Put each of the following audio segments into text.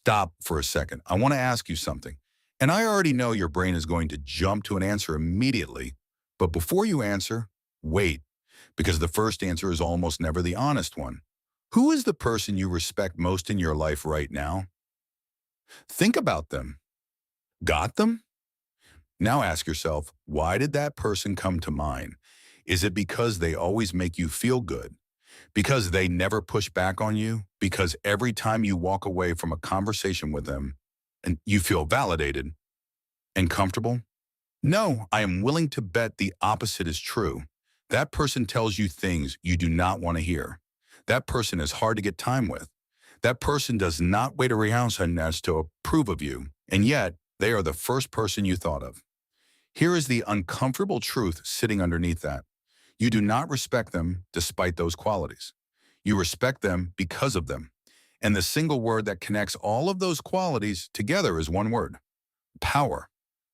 stop for a second. I want to ask you something. And I already know your brain is going to jump to an answer immediately. But before you answer, wait, because the first answer is almost never the honest one. Who is the person you respect most in your life right now? Think about them. Got them? Now ask yourself, why did that person come to mind? Is it because they always make you feel good? Because they never push back on you? Because every time you walk away from a conversation with them and you feel validated and comfortable? No, I am willing to bet the opposite is true. That person tells you things you do not want to hear. That person is hard to get time with. That person does not wait a reaction as to approve of you, and yet they are the first person you thought of. Here is the uncomfortable truth sitting underneath that. You do not respect them despite those qualities. You respect them because of them. And the single word that connects all of those qualities together is one word: power.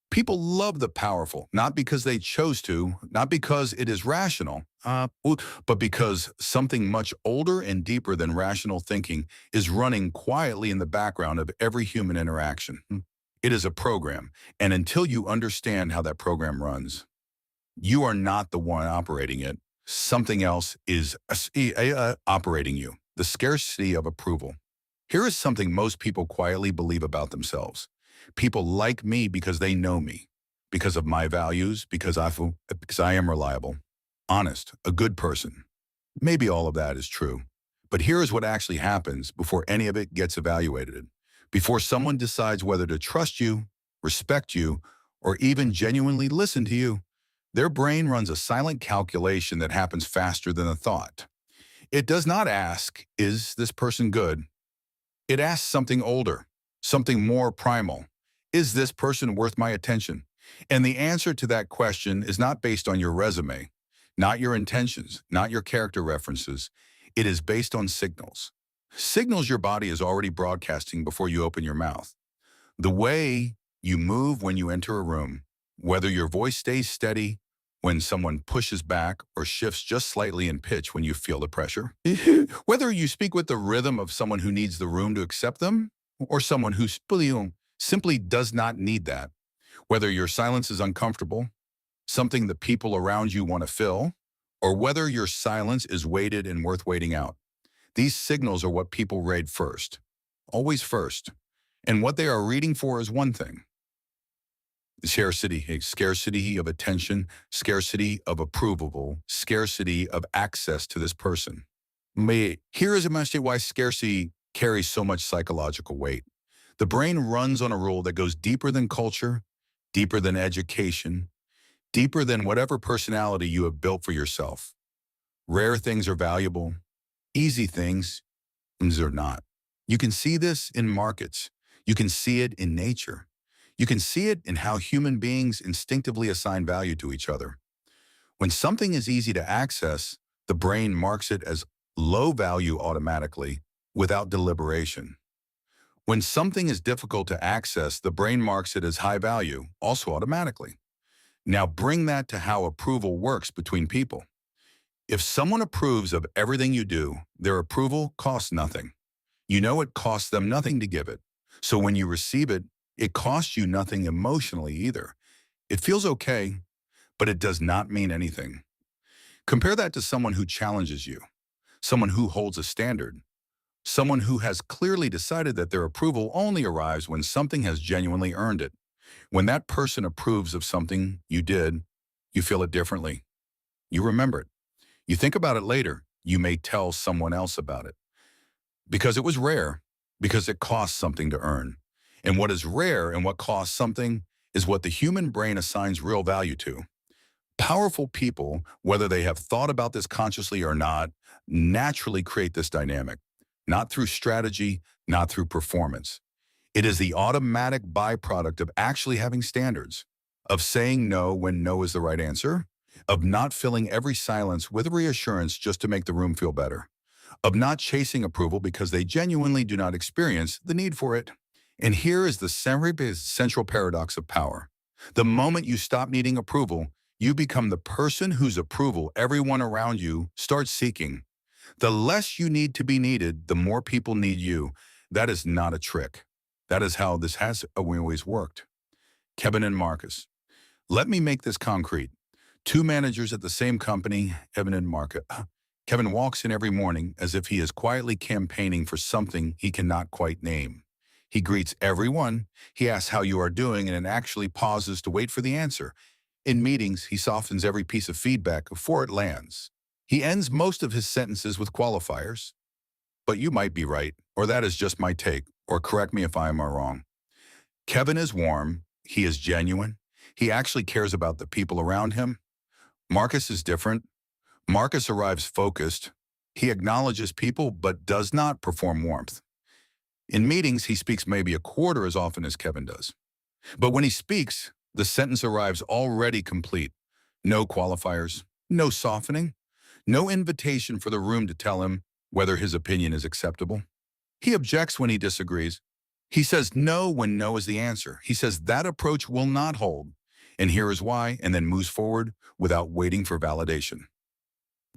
People love the powerful, not because they chose to, not because it is rational, but because something much older and deeper than rational thinking is running quietly in the background of every human interaction. It is a program, and until you understand how that program runs, you are not the one operating it. Something else is operating you. The scarcity of approval. Here is something most people quietly believe about themselves. People like me because they know me, because of my values, because I am reliable, honest, a good person. Maybe all of that is true. But here is what actually happens before any of it gets evaluated. Before someone decides whether to trust you, respect you, or even genuinely listen to you, their brain runs a silent calculation that happens faster than a thought. It does not ask, is this person good? It asks something older, something more primal. Is this person worth my attention? And the answer to that question is not based on your resume, not your intentions, not your character references. It is based on signals. Signals your body is already broadcasting before you open your mouth. The way you move when you enter a room, whether your voice stays steady when someone pushes back or shifts just slightly in pitch when you feel the pressure, whether you speak with the rhythm of someone who needs the room to accept them or someone who simply does not need that, whether your silence is uncomfortable, something the people around you want to fill, or whether your silence is weighted and worth waiting out. These signals are what people read first, always first. And what they are reading for is one thing: scarcity of attention, scarcity of approval, scarcity of access to this person. Here is a message why scarcity carries so much psychological weight. The brain runs on a rule that goes deeper than culture, deeper than education, deeper than whatever personality you have built for yourself. Rare things are valuable. Easy things are not. You can see this in markets. You can see it in nature. You can see it in how human beings instinctively assign value to each other. When something is easy to access, the brain marks it as low value automatically, without deliberation. When something is difficult to access, the brain marks it as high value, also automatically. Now bring that to how approval works between people. If someone approves of everything you do, their approval costs nothing. You know it costs them nothing to give it. So when you receive it, it costs you nothing emotionally either. It feels okay, but it does not mean anything. Compare that to someone who challenges you, someone who holds a standard, someone who has clearly decided that their approval only arrives when something has genuinely earned it. When that person approves of something you did, you feel it differently. You remember it. You think about it later. You may tell someone else about it. Because it was rare, because it costs something to earn. And what is rare and what costs something is what the human brain assigns real value to. Powerful people, whether they have thought about this consciously or not, naturally create this dynamic. Not through strategy, not through performance. It is the automatic byproduct of actually having standards, of saying no when no is the right answer, of not filling every silence with reassurance just to make the room feel better, of not chasing approval because they genuinely do not experience the need for it. And here is the central paradox of power. The moment you stop needing approval, you become the person whose approval everyone around you starts seeking. The less you need to be needed, the more people need you. That is not a trick. That is how this has always worked. Kevin and Marcus. Let me make this concrete. Two managers at the same company, Kevin and Marcus. Kevin walks in every morning as if he is quietly campaigning for something he cannot quite name. He greets everyone, he asks how you are doing, and then actually pauses to wait for the answer. In meetings, he softens every piece of feedback before it lands. He ends most of his sentences with qualifiers. But you might be right, or that is just my take, or correct me if I am wrong. Kevin is warm, he is genuine, he actually cares about the people around him. Marcus is different. Marcus arrives focused. He acknowledges people but does not perform warmth. In meetings, he speaks maybe a quarter as often as Kevin does. But when he speaks, the sentence arrives already complete. No qualifiers, no softening, no invitation for the room to tell him whether his opinion is acceptable. He objects when he disagrees. He says no when no is the answer. He says that approach will not hold, and here is why, and then moves forward without waiting for validation.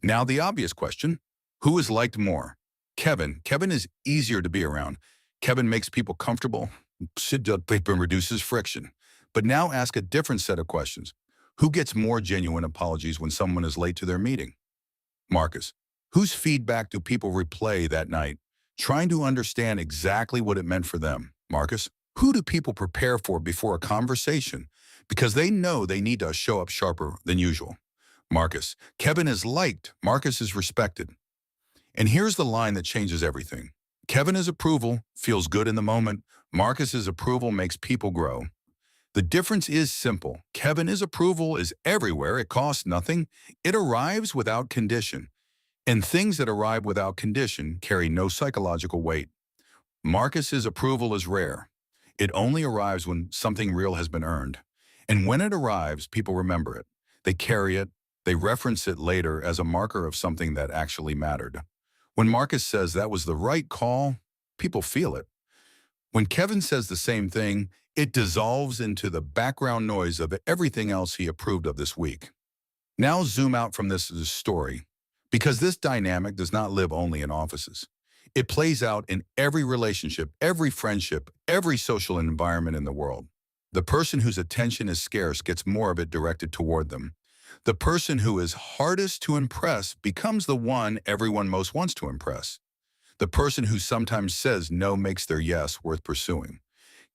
Now the obvious question, who is liked more? Kevin. Kevin is easier to be around. Kevin makes people comfortable, reduces friction. But now ask a different set of questions. Who gets more genuine apologies when someone is late to their meeting? Marcus. Whose feedback do people replay that night, trying to understand exactly what it meant for them? Marcus. Who do people prepare for before a conversation because they know they need to show up sharper than usual? Marcus. Kevin is liked. Marcus is respected. And here's the line that changes everything. Kevin's approval feels good in the moment. Marcus's approval makes people grow. The difference is simple. Kevin's approval is everywhere. It costs nothing. It arrives without condition. And things that arrive without condition carry no psychological weight. Marcus's approval is rare. It only arrives when something real has been earned. And when it arrives, people remember it. They carry it. They reference it later as a marker of something that actually mattered. When Marcus says that was the right call, people feel it. When Kevin says the same thing, it dissolves into the background noise of everything else he approved of this week. Now zoom out from this story, because this dynamic does not live only in offices. It plays out in every relationship, every friendship, every social environment in the world. The person whose attention is scarce gets more of it directed toward them. The person who is hardest to impress becomes the one everyone most wants to impress. The person who sometimes says no makes their yes worth pursuing.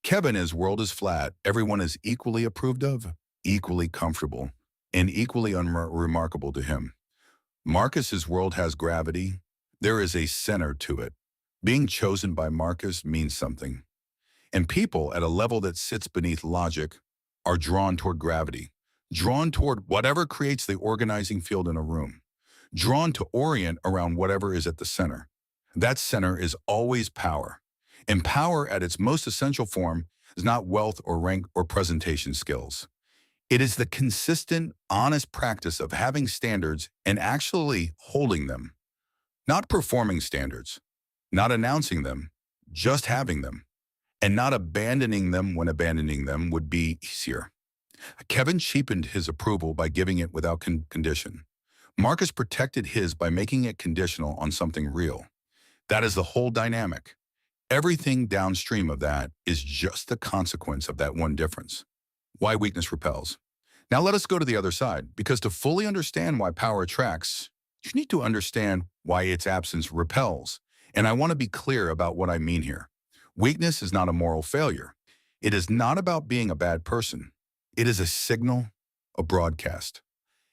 Kevin's world is flat. Everyone is equally approved of, equally comfortable, and equally unremarkable to him. Marcus's world has gravity. There is a center to it. Being chosen by Marcus means something. And people at a level that sits beneath logic are drawn toward gravity, drawn toward whatever creates the organizing field in a room, drawn to orient around whatever is at the center. That center is always power. And power at its most essential form is not wealth or rank or presentation skills. It is the consistent, honest practice of having standards and actually holding them. Not performing standards, not announcing them, just having them, and not abandoning them when abandoning them would be easier. Kevin cheapened his approval by giving it without condition. Marcus protected his by making it conditional on something real. That is the whole dynamic. Everything downstream of that is just the consequence of that one difference. Why weakness repels. Now let us go to the other side, because to fully understand why power attracts, you need to understand why its absence repels. And I want to be clear about what I mean here. Weakness is not a moral failure. It is not about being a bad person. It is a signal, a broadcast.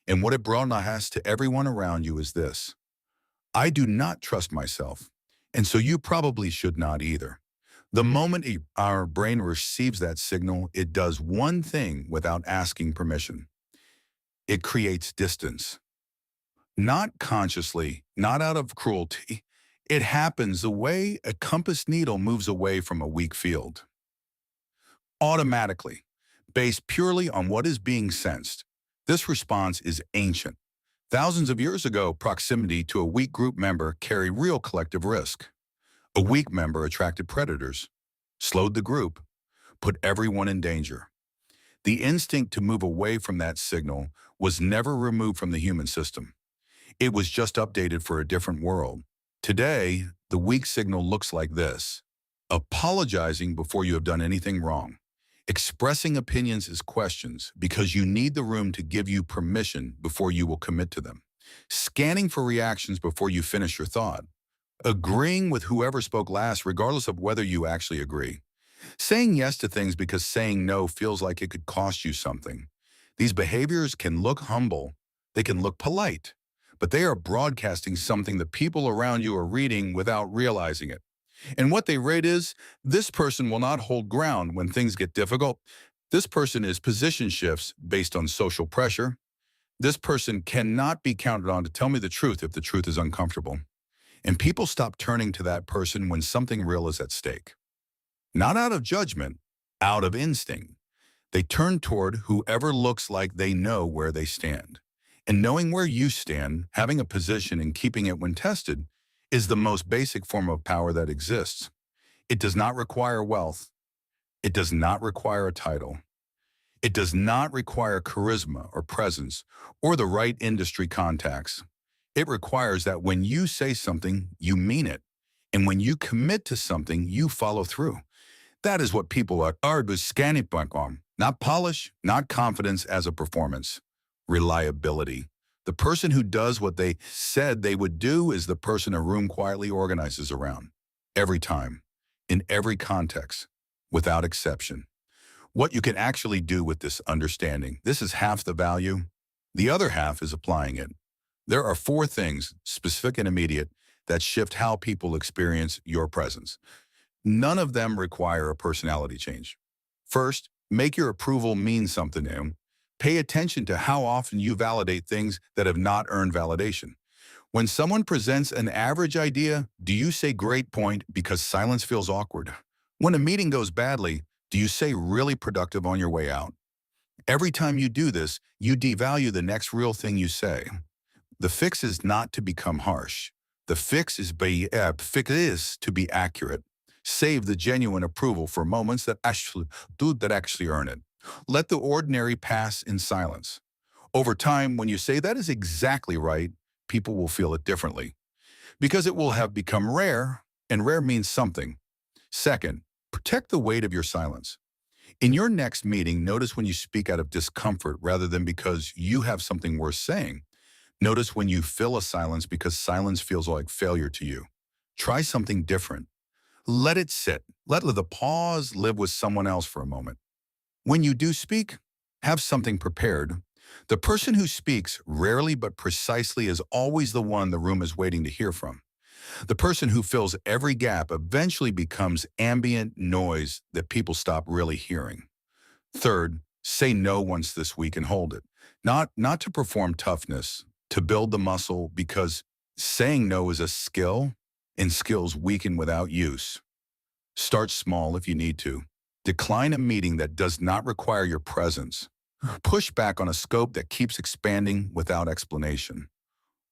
And what it broadcasts to everyone around you is this: I do not trust myself, and so you probably should not either. The moment our brain receives that signal, it does one thing without asking permission. It creates distance. Not consciously, not out of cruelty. It happens the way a compass needle moves away from a weak field. Automatically, based purely on what is being sensed. This response is ancient. Thousands of years ago, proximity to a weak group member carried real collective risk. A weak member attracted predators, slowed the group, put everyone in danger. The instinct to move away from that signal was never removed from the human system. It was just updated for a different world. Today, the weak signal looks like this: apologizing before you have done anything wrong, expressing opinions as questions because you need the room to give you permission before you will commit to them, scanning for reactions before you finish your thought, agreeing with whoever spoke last regardless of whether you actually agree, saying yes to things because saying no feels like it could cost you something. These behaviors can look humble, they can look polite, but they are broadcasting something the people around you are reading without realizing it. And what they rate is, this person will not hold ground when things get difficult. This person is position shifts based on social pressure. This person cannot be counted on to tell me the truth if the truth is uncomfortable. And people stop turning to that person when something real is at stake. Not out of judgment, out of instinct. They turn toward whoever looks like they know where they stand. And knowing where you stand, having a position and keeping it when tested, is the most basic form of power that exists. It does not require wealth. It does not require a title. It does not require charisma or presence or the right industry contacts. It requires that when you say something, you mean it. And when you commit to something, you follow through. That is what people are scanning on. Not polish, not confidence as a performance. Reliability. The person who does what they said they would do is the person a room quietly organizes around. Every time, in every context, without exception. What you can actually do with this understanding, this is half the value. The other half is applying it. There are 4 things, specific and immediate, that shift how people experience your presence. None of them require a personality change. First, make your approval mean something to him. Pay attention to how often you validate things that have not earned validation. When someone presents an average idea, do you say great point because silence feels awkward? When a meeting goes badly, do you say really productive on your way out? Every time you do this, you devalue the next real thing you say. The fix is not to become harsh. The fix is to be accurate. Save the genuine approval for moments that actually earn it. Let the ordinary pass in silence. Over time, when you say that is exactly right, people will feel it differently because it will have become rare, and rare means something. Second, protect the weight of your silence. In your next meeting, notice when you speak out of discomfort rather than because you have something worth saying. Notice when you fill a silence because silence feels like failure to you. Try something different. Let it sit. Let the pause live with someone else for a moment. When you do speak, have something prepared. The person who speaks rarely but precisely is always the one the room is waiting to hear from. The person who fills every gap eventually becomes ambient noise that people stop really hearing. Third, say no once this week and hold it. Not to perform toughness, to build the muscle, because saying no is a skill, and skills weaken without use. Start small if you need to. Decline a meeting that does not require your presence. Push back on a scope that keeps expanding without explanation.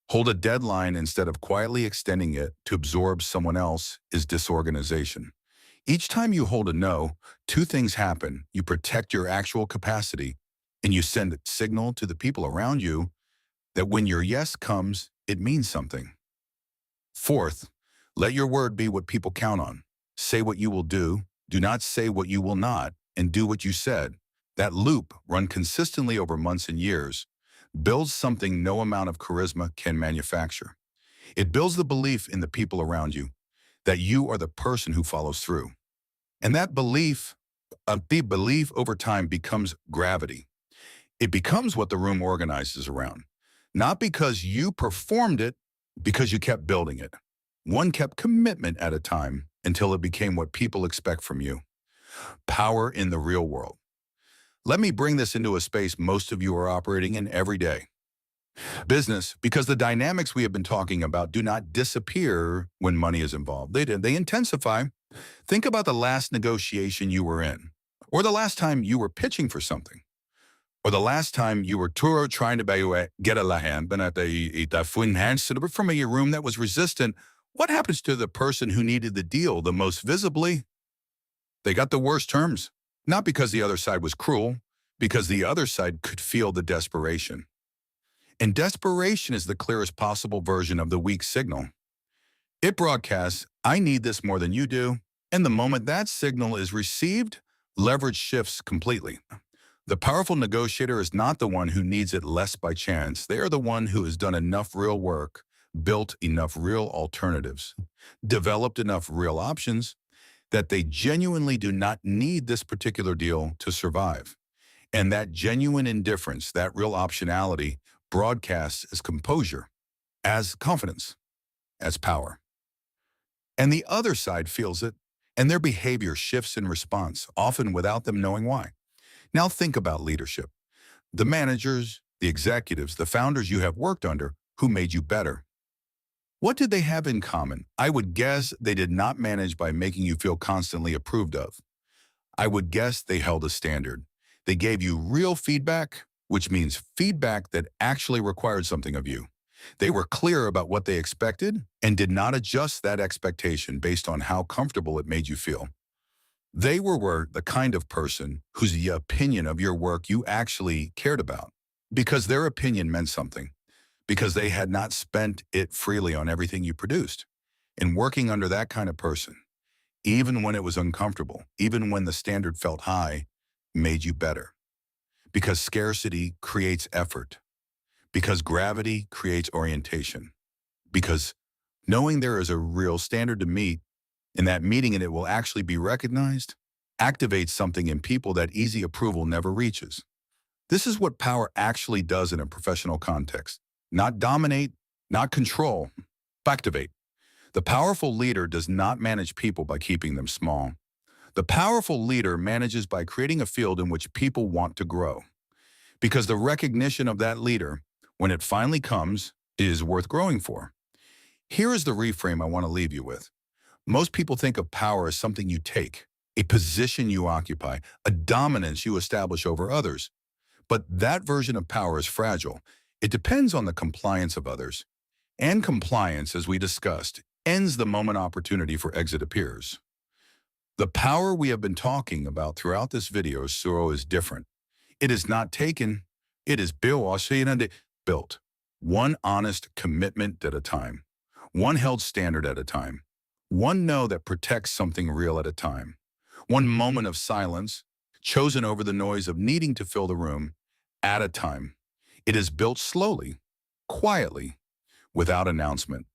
Hold a deadline instead of quietly extending it to absorb someone else is disorganization. Each time you hold a no, 2 things happen. You protect your actual capacity, and you send a signal to the people around you that when your yes comes, it means something. Fourth, let your word be what people count on. Say what you will do not say what you will not, and do what you said. That loop, run consistently over months and years, builds something no amount of charisma can manufacture. It builds the belief in the people around you that you are the person who follows through. And that belief, the belief over time becomes gravity. It becomes what the room organizes around. Not because you performed it, because you kept building it. One kept commitment at a time until it became what people expect from you. Power in the real world. Let me bring this into a space most of you are operating in every day. Business, because the dynamics we have been talking about do not disappear when money is involved. They intensify. Think about the last negotiation you were in, or the last time you were pitching for something, or the last time you were trying to get a hand from a room that was resistant. What happens to the person who needed the deal the most visibly? They got the worst terms. Not because the other side was cruel, because the other side could feel the desperation. And desperation is the clearest possible version of the weak signal. It broadcasts, I need this more than you do. And the moment that signal is received, leverage shifts completely. The powerful negotiator is not the one who needs it less by chance. They are the one who has done enough real work, built enough real alternatives, developed enough real options that they genuinely do not need this particular deal to survive. And that genuine indifference, that real optionality, broadcasts as composure, as confidence, as power. And the other side feels it, and their behavior shifts in response, often without them knowing why. Now think about leadership. The managers, the executives, the founders you have worked under who made you better. What did they have in common? I would guess they did not manage by making you feel constantly approved of. I would guess they held a standard. They gave you real feedback, which means feedback that actually required something of you. They were clear about what they expected and did not adjust that expectation based on how comfortable it made you feel. They were the kind of person whose opinion of your work you actually cared about, because their opinion meant something, because they had not spent it freely on everything you produced. And working under that kind of person, even when it was uncomfortable, even when the standard felt high, made you better. Because scarcity creates effort. Because gravity creates orientation. Because knowing there is a real standard to meet, and that meeting and it will actually be recognized, activates something in people that easy approval never reaches. This is what power actually does in a professional context. Not dominate, not control, activate. The powerful leader does not manage people by keeping them small. The powerful leader manages by creating a field in which people want to grow. Because the recognition of that leader, when it finally comes, is worth growing for. Here is the reframe I want to leave you with. Most people think of power as something you take, a position you occupy, a dominance you establish over others. But that version of power is fragile. It depends on the compliance of others. And compliance, as we discussed, ends the moment opportunity for exit appears. The power we have been talking about throughout this video, Suro, is different. It is not taken, it is built. One honest commitment at a time. One held standard at a time. One no that protects something real at a time. One moment of silence, chosen over the noise of needing to fill the room, at a time. It is built slowly, quietly, without announcement.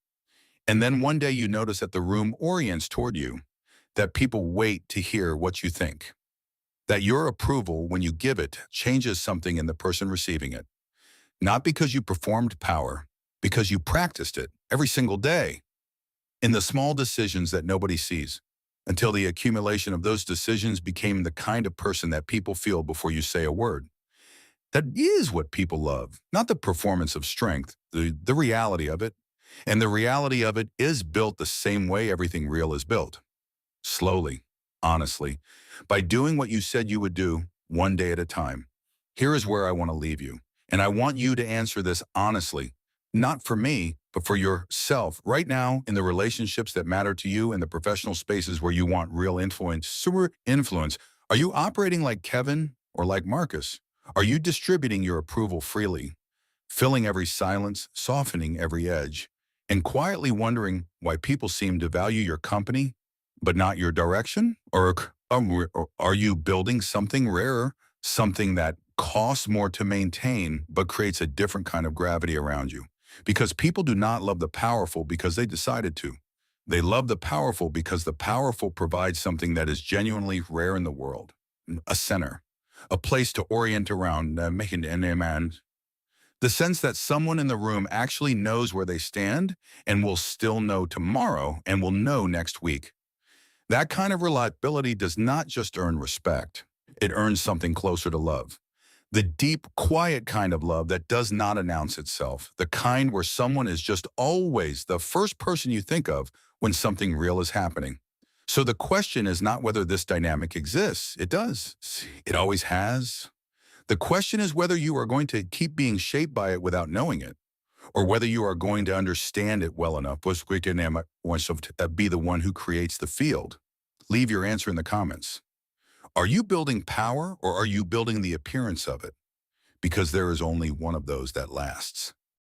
And then one day you notice that the room orients toward you, that people wait to hear what you think, that your approval, when you give it, changes something in the person receiving it. Not because you performed power, because you practiced it every single day, in the small decisions that nobody sees, until the accumulation of those decisions became the kind of person that people feel before you say a word. That is what people love, not the performance of strength, the reality of it. And the reality of it is built the same way everything real is built. Slowly, honestly, by doing what you said you would do, one day at a time. Here is where I want to leave you. And I want you to answer this honestly, not for me, but for yourself right now in the relationships that matter to you and the professional spaces where you want real influence, super influence. Are you operating like Kevin or like Marcus? Are you distributing your approval freely, filling every silence, softening every edge, and quietly wondering why people seem to value your company, but not your direction? Or are you building something rarer, something that costs more to maintain, but creates a different kind of gravity around you? Because people do not love the powerful because they decided to. They love the powerful because the powerful provides something that is genuinely rare in the world. A center, a place to orient around, making an man. The sense that someone in the room actually knows where they stand and will still know tomorrow and will know next week. That kind of reliability does not just earn respect. It earns something closer to love. The deep, quiet kind of love that does not announce itself. The kind where someone is just always the first person you think of when something real is happening. So the question is not whether this dynamic exists. It does. It always has. The question is whether you are going to keep being shaped by it without knowing it, or whether you are going to understand it well enough to be the one who creates the field. Leave your answer in the comments. Are you building power or are you building the appearance of it? Because there is only one of those that lasts.